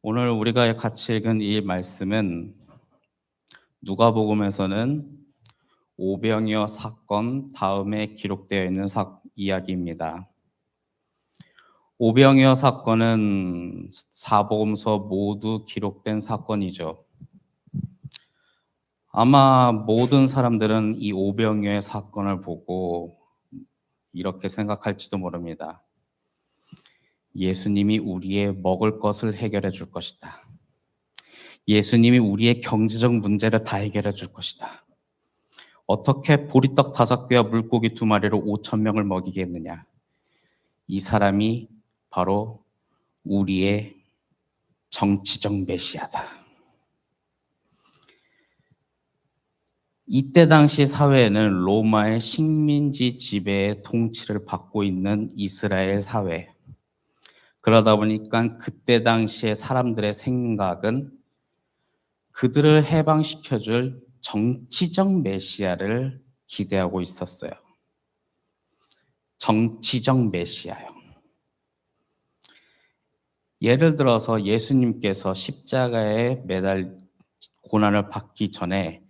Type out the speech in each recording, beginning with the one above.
오늘 우리가 같이 읽은 이 말씀은 누가복음에서는 오병이어 사건 다음에 기록되어 있는 이야기입니다. 오병이어 사건은 사복음서 모두 기록된 사건이죠. 아마 모든 사람들은 이 오병이어의 사건을 보고 이렇게 생각할지도 모릅니다. 예수님이 우리의 먹을 것을 해결해 줄 것이다. 예수님이 우리의 경제적 문제를 다 해결해 줄 것이다. 어떻게 보리떡 5개와 물고기 2마리로 5천 명을 먹이겠느냐. 이 사람이 바로 우리의 정치적 메시아다. 이때 당시 사회에는 로마의 식민지 지배의 통치를 받고 있는 이스라엘 사회. 그러다 보니까 그때 당시의 사람들의 생각은 그들을 해방시켜줄 정치적 메시아를 기대하고 있었어요. 정치적 메시아요. 예를 들어서 예수님께서 십자가에 매달 고난을 받기 전에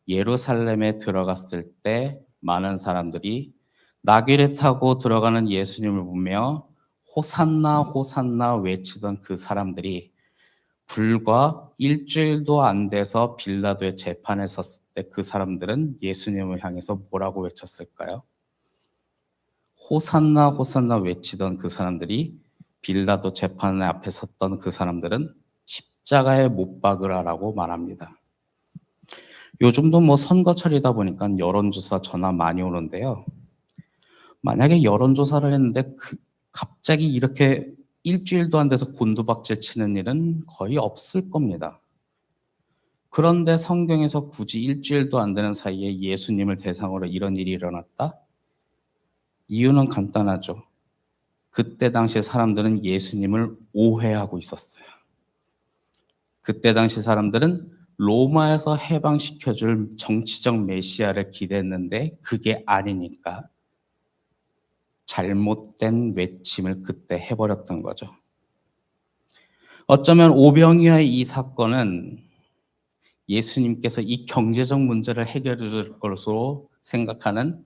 예루살렘에 들어갔을 때 많은 사람들이 나귀를 타고 들어가는 예수님을 보며 호산나 호산나 외치던 그 사람들이 불과 일주일도 안 돼서 빌라도의 재판에 섰을 때 그 사람들은 예수님을 향해서 뭐라고 외쳤을까요? 호산나 호산나 외치던 그 사람들이 빌라도 재판 앞에 섰던 그 사람들은 십자가에 못 박으라라고 말합니다. 요즘도 선거철이다 보니까 여론조사 전화 많이 오는데요. 만약에 여론조사를 했는데 갑자기 이렇게 일주일도 안 돼서 곤두박질 치는 일은 거의 없을 겁니다. 그런데 성경에서 굳이 일주일도 안 되는 사이에 예수님을 대상으로 이런 일이 일어났다? 이유는 간단하죠. 그때 당시 사람들은 예수님을 오해하고 있었어요. 그때 당시 사람들은 로마에서 해방시켜줄 정치적 메시아를 기대했는데 그게 아니니까 잘못된 외침을 그때 해버렸던 거죠. 어쩌면 오병이어의 이 사건은 예수님께서 이 경제적 문제를 해결해 줄 것으로 생각하는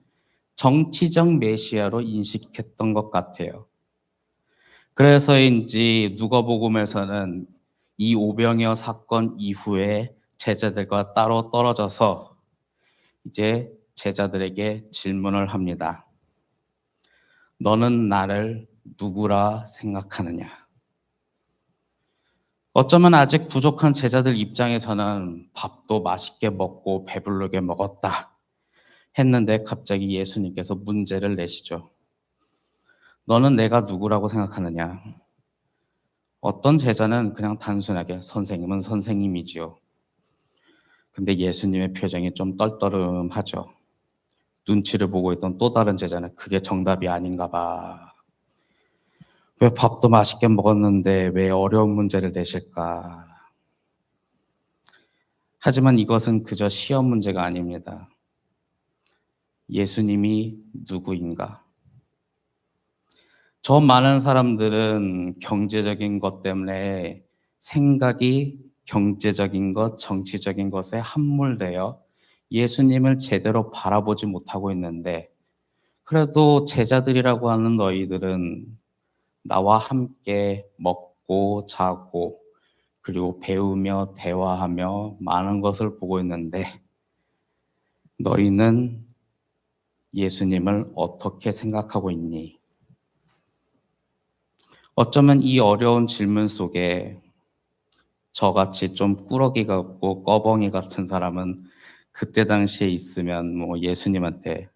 정치적 메시아로 인식했던 것 같아요. 그래서인지 누가복음에서는 이 오병이어 사건 이후에 제자들과 따로 떨어져서 이제 제자들에게 질문을 합니다. 너는 나를 누구라 생각하느냐? 어쩌면 아직 부족한 제자들 입장에서는 밥도 맛있게 먹고 배부르게 먹었다 했는데 갑자기 예수님께서 문제를 내시죠. 너는 내가 누구라고 생각하느냐? 어떤 제자는 그냥 단순하게 선생님은 선생님이지요. 근데 예수님의 표정이 좀 떨떠름하죠. 눈치를 보고 있던 또 다른 제자는 그게 정답이 아닌가 봐. 왜 밥도 맛있게 먹었는데 왜 어려운 문제를 내실까? 하지만 이것은 그저 시험 문제가 아닙니다. 예수님이 누구인가? 저 많은 사람들은 경제적인 것 때문에 생각이 경제적인 것, 정치적인 것에 함몰되어 예수님을 제대로 바라보지 못하고 있는데 그래도 제자들이라고 하는 너희들은 나와 함께 먹고 자고 그리고 배우며 대화하며 많은 것을 보고 있는데 너희는 예수님을 어떻게 생각하고 있니? 어쩌면 이 어려운 질문 속에 저같이 좀 꾸러기 같고 꺼벙이 같은 사람은 그때 당시에 있으면 예수님한테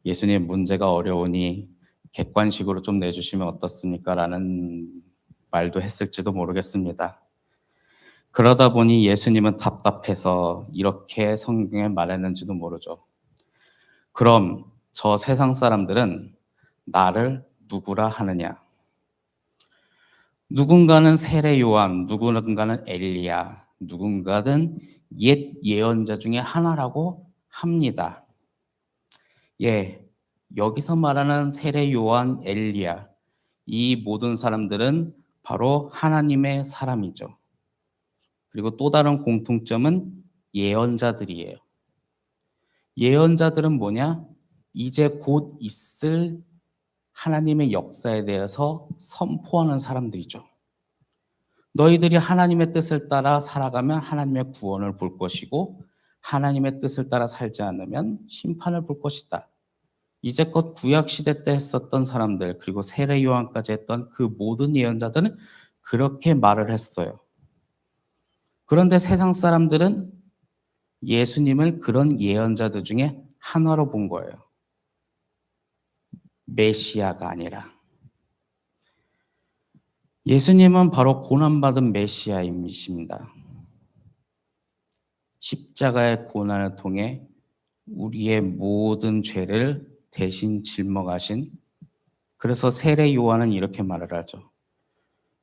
예수님 문제가 어려우니 객관식으로 좀 내주시면 어떻습니까? 라는 말도 했을지도 모르겠습니다. 그러다 보니 예수님은 답답해서 이렇게 성경에 말했는지도 모르죠. 그럼 저 세상 사람들은 나를 누구라 하느냐? 누군가는 세례 요한, 누군가는 엘리야, 누군가는 옛 예언자 중에 하나라고 합니다. 여기서 말하는 세례 요한, 엘리야, 이 모든 사람들은 바로 하나님의 사람이죠. 그리고 또 다른 공통점은 예언자들이에요. 예언자들은 뭐냐? 이제 곧 있을 하나님의 역사에 대해서 선포하는 사람들이죠. 너희들이 하나님의 뜻을 따라 살아가면 하나님의 구원을 볼 것이고 하나님의 뜻을 따라 살지 않으면 심판을 볼 것이다. 이제껏 구약 시대 때 했었던 사람들 그리고 세례 요한까지 했던 그 모든 예언자들은 그렇게 말을 했어요. 그런데 세상 사람들은 예수님을 그런 예언자들 중에 하나로 본 거예요. 메시아가 아니라. 예수님은 바로 고난받은 메시아이십니다. 십자가의 고난을 통해 우리의 모든 죄를 대신 짊어가신, 그래서 세례 요한은 이렇게 말을 하죠.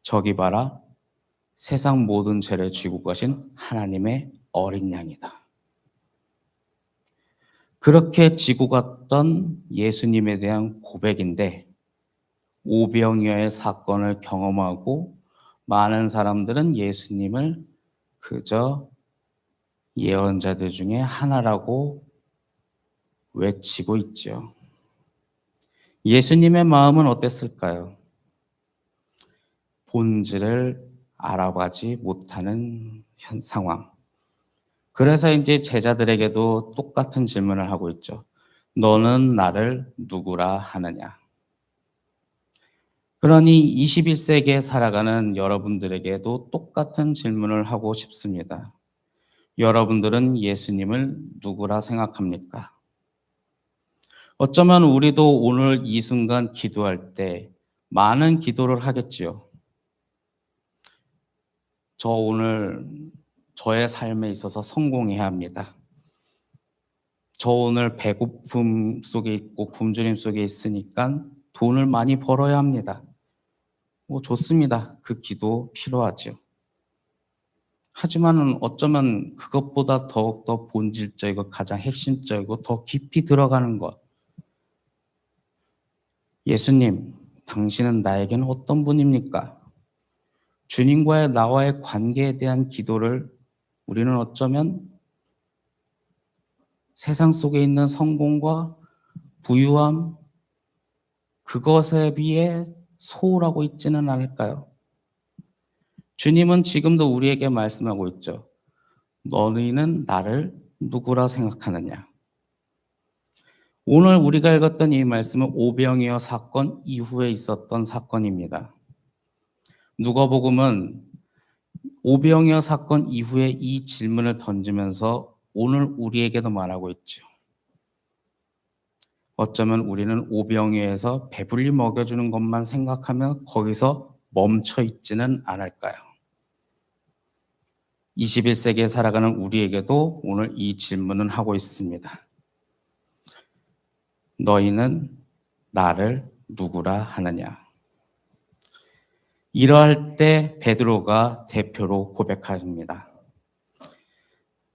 저기 봐라, 세상 모든 죄를 지고 가신 하나님의 어린 양이다. 그렇게 지고 갔던 예수님에 대한 고백인데 오병이어의 사건을 경험하고 많은 사람들은 예수님을 그저 예언자들 중에 하나라고 외치고 있죠. 예수님의 마음은 어땠을까요? 본질을 알아가지 못하는 상황. 그래서 이제 제자들에게도 똑같은 질문을 하고 있죠. 너는 나를 누구라 하느냐? 그러니 21세기에 살아가는 여러분들에게도 똑같은 질문을 하고 싶습니다. 여러분들은 예수님을 누구라 생각합니까? 어쩌면 우리도 오늘 이 순간 기도할 때 많은 기도를 하겠지요. 저 오늘 저의 삶에 있어서 성공해야 합니다. 저 오늘 배고픔 속에 있고 굶주림 속에 있으니까 돈을 많이 벌어야 합니다. 좋습니다. 그 기도 필요하죠. 하지만 어쩌면 그것보다 더욱더 본질적이고 가장 핵심적이고 더 깊이 들어가는 것. 예수님, 당신은 나에게는 어떤 분입니까? 주님과의 나와의 관계에 대한 기도를 우리는 어쩌면 세상 속에 있는 성공과 부유함, 그것에 비해 소홀하고 있지는 않을까요? 주님은 지금도 우리에게 말씀하고 있죠. 너희는 나를 누구라 생각하느냐? 오늘 우리가 읽었던 이 말씀은 오병이어 사건 이후에 있었던 사건입니다. 누가복음은 오병이어 사건 이후에 이 질문을 던지면서 오늘 우리에게도 말하고 있죠. 어쩌면 우리는 오병이어에서 배불리 먹여주는 것만 생각하면 거기서 멈춰 있지는 않을까요? 21세기에 살아가는 우리에게도 오늘 이 질문은 하고 있습니다. 너희는 나를 누구라 하느냐? 이러할 때 베드로가 대표로 고백합니다.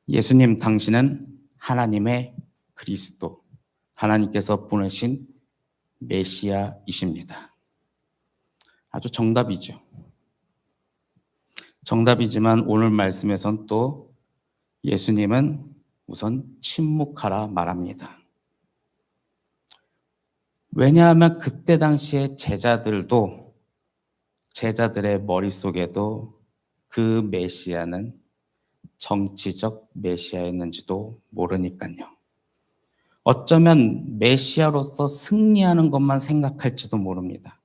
예수님, 당신은 하나님의 그리스도, 하나님께서 보내신 메시아이십니다. 아주 정답이죠. 정답이지만 오늘 말씀에선 또 예수님은 우선 침묵하라 말합니다. 왜냐하면 그때 당시에 제자들의 머릿속에도 그 메시아는 정치적 메시아였는지도 모르니까요. 어쩌면 메시아로서 승리하는 것만 생각할지도 모릅니다.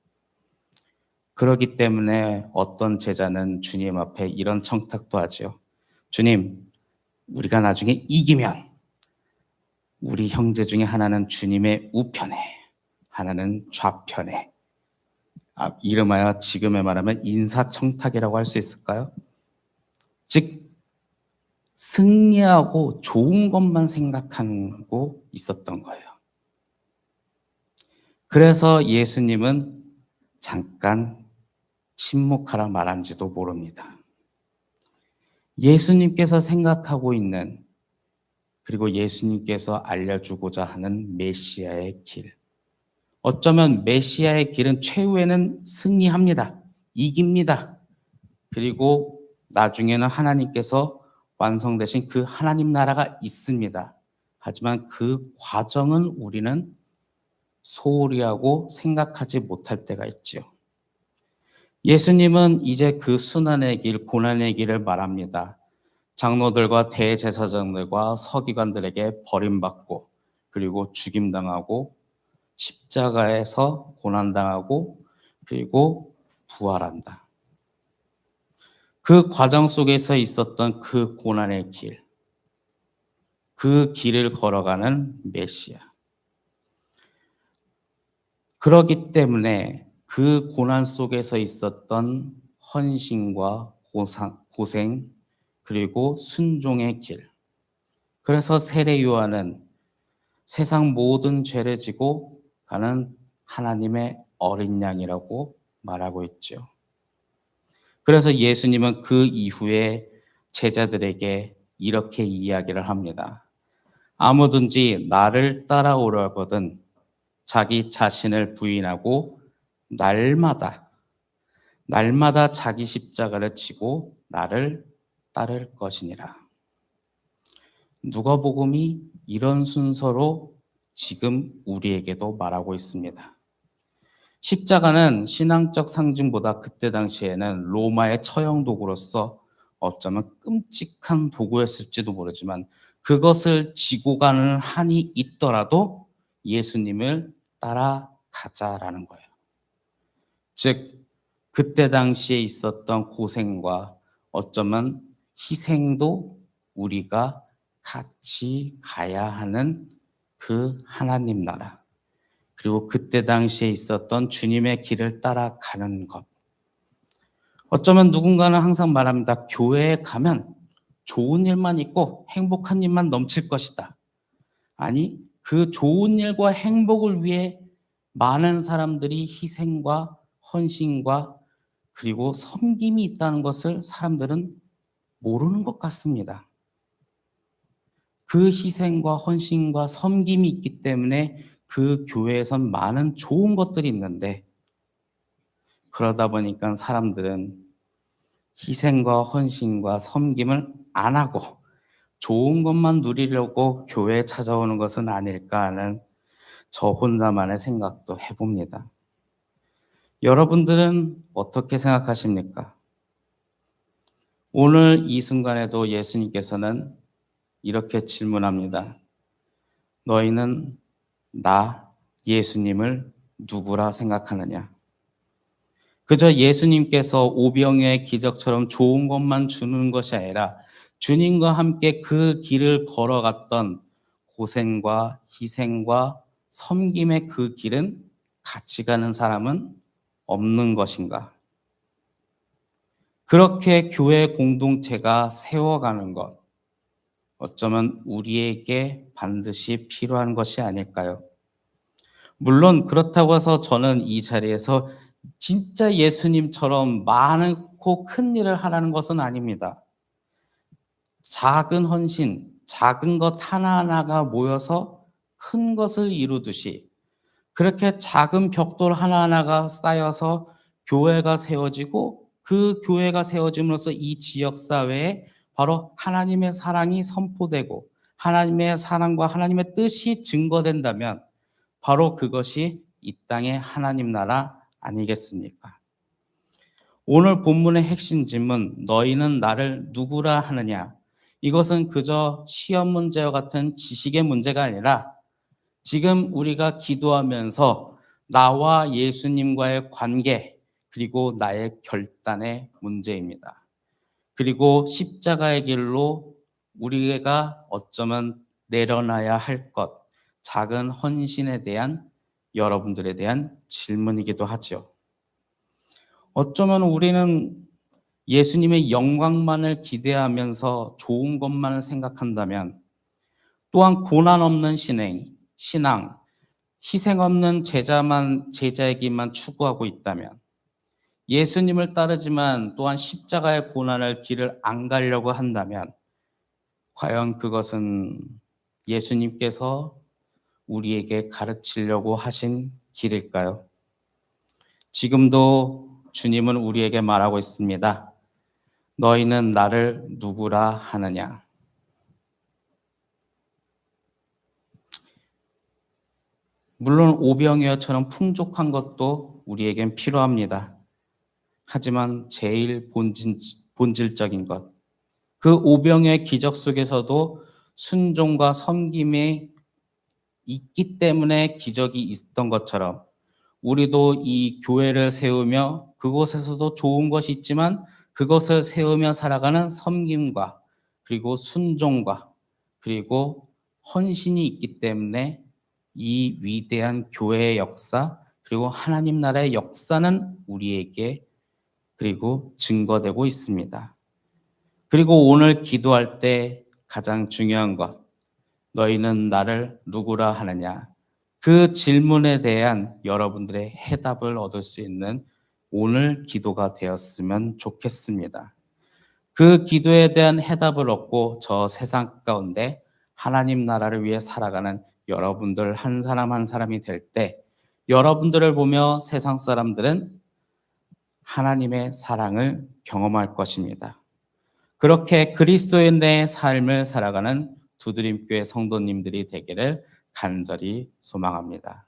그렇기 때문에 어떤 제자는 주님 앞에 이런 청탁도 하죠. 주님, 우리가 나중에 이기면 우리 형제 중에 하나는 주님의 우편에, 하나는 좌편에. 이름하여 지금에 말하면 인사청탁이라고 할 수 있을까요? 즉 승리하고 좋은 것만 생각하고 있었던 거예요. 그래서 예수님은 잠깐 침묵하라 말한지도 모릅니다. 예수님께서 생각하고 있는, 그리고 예수님께서 알려주고자 하는 메시아의 길. 어쩌면 메시아의 길은 최후에는 승리합니다. 이깁니다. 그리고 나중에는 하나님께서 완성되신 그 하나님 나라가 있습니다. 하지만 그 과정은 우리는 소홀히 하고 생각하지 못할 때가 있지요. 예수님은 이제 그 순환의 길, 고난의 길을 말합니다. 장로들과 대제사장들과 서기관들에게 버림받고 그리고 죽임당하고 십자가에서 고난당하고 그리고 부활한다. 그 과정 속에서 있었던 그 고난의 길, 그 길을 걸어가는 메시아. 그렇기 때문에 그 고난 속에서 있었던 헌신과 고생 그리고 순종의 길. 그래서 세례 요한은 세상 모든 죄를 지고 가는 하나님의 어린 양이라고 말하고 있죠. 그래서 예수님은 그 이후에 제자들에게 이렇게 이야기를 합니다. 아무든지 나를 따라오려거든 자기 자신을 부인하고 날마다 자기 십자가를 지고 나를 따를 것이니라. 누가복음이 이런 순서로 지금 우리에게도 말하고 있습니다. 십자가는 신앙적 상징보다 그때 당시에는 로마의 처형 도구로서 어쩌면 끔찍한 도구였을지도 모르지만 그것을 지고 가는 한이 있더라도 예수님을 따라가자라는 거예요. 즉 그때 당시에 있었던 고생과 어쩌면 희생도 우리가 같이 가야 하는 그 하나님 나라, 그리고 그때 당시에 있었던 주님의 길을 따라가는 것. 어쩌면 누군가는 항상 말합니다. 교회에 가면 좋은 일만 있고 행복한 일만 넘칠 것이다. 아니, 그 좋은 일과 행복을 위해 많은 사람들이 희생과 헌신과 그리고 섬김이 있다는 것을 사람들은 모르는 것 같습니다. 그 희생과 헌신과 섬김이 있기 때문에 그 교회에선 많은 좋은 것들이 있는데 그러다 보니까 사람들은 희생과 헌신과 섬김을 안 하고 좋은 것만 누리려고 교회에 찾아오는 것은 아닐까 하는 저 혼자만의 생각도 해봅니다. 여러분들은 어떻게 생각하십니까? 오늘 이 순간에도 예수님께서는 이렇게 질문합니다. 너희는 나 예수님을 누구라 생각하느냐? 그저 예수님께서 오병이어의 기적처럼 좋은 것만 주는 것이 아니라 주님과 함께 그 길을 걸어갔던 고생과 희생과 섬김의 그 길은 같이 가는 사람은 없는 것인가? 그렇게 교회 공동체가 세워가는 것, 어쩌면 우리에게 반드시 필요한 것이 아닐까요? 물론 그렇다고 해서 저는 이 자리에서 진짜 예수님처럼 많고 큰 일을 하라는 것은 아닙니다. 작은 헌신, 작은 것 하나하나가 모여서 큰 것을 이루듯이 그렇게 작은 벽돌 하나하나가 쌓여서 교회가 세워지고 그 교회가 세워짐으로써 이 지역사회에 바로 하나님의 사랑이 선포되고 하나님의 사랑과 하나님의 뜻이 증거된다면 바로 그것이 이 땅의 하나님 나라 아니겠습니까? 오늘 본문의 핵심 질문, 너희는 나를 누구라 하느냐? 이것은 그저 시험 문제와 같은 지식의 문제가 아니라 지금 우리가 기도하면서 나와 예수님과의 관계, 그리고 나의 결단의 문제입니다. 그리고 십자가의 길로 우리가 어쩌면 내려놔야 할 것, 작은 헌신에 대한 여러분들에 대한 질문이기도 하죠. 어쩌면 우리는 예수님의 영광만을 기대하면서 좋은 것만을 생각한다면 또한 고난 없는 신앙, 희생 없는 제자이기만 추구하고 있다면 예수님을 따르지만 또한 십자가의 고난을 길을 안 가려고 한다면 과연 그것은 예수님께서 우리에게 가르치려고 하신 길일까요? 지금도 주님은 우리에게 말하고 있습니다. 너희는 나를 누구라 하느냐? 물론 오병이어처럼 풍족한 것도 우리에겐 필요합니다. 하지만 제일 본질적인 것, 그 오병이어의 기적 속에서도 순종과 섬김이 있기 때문에 기적이 있었던 것처럼 우리도 이 교회를 세우며 그곳에서도 좋은 것이 있지만 그것을 세우며 살아가는 섬김과 그리고 순종과 그리고 헌신이 있기 때문에 이 위대한 교회의 역사 그리고 하나님 나라의 역사는 우리에게 그리고 증거되고 있습니다. 그리고 오늘 기도할 때 가장 중요한 것, 너희는 나를 누구라 하느냐? 그 질문에 대한 여러분들의 해답을 얻을 수 있는 오늘 기도가 되었으면 좋겠습니다. 그 기도에 대한 해답을 얻고 저 세상 가운데 하나님 나라를 위해 살아가는 여러분들 한 사람 한 사람이 될 때 여러분들을 보며 세상 사람들은 하나님의 사랑을 경험할 것입니다. 그렇게 그리스도인의 삶을 살아가는 두드림교회 성도님들이 되기를 간절히 소망합니다.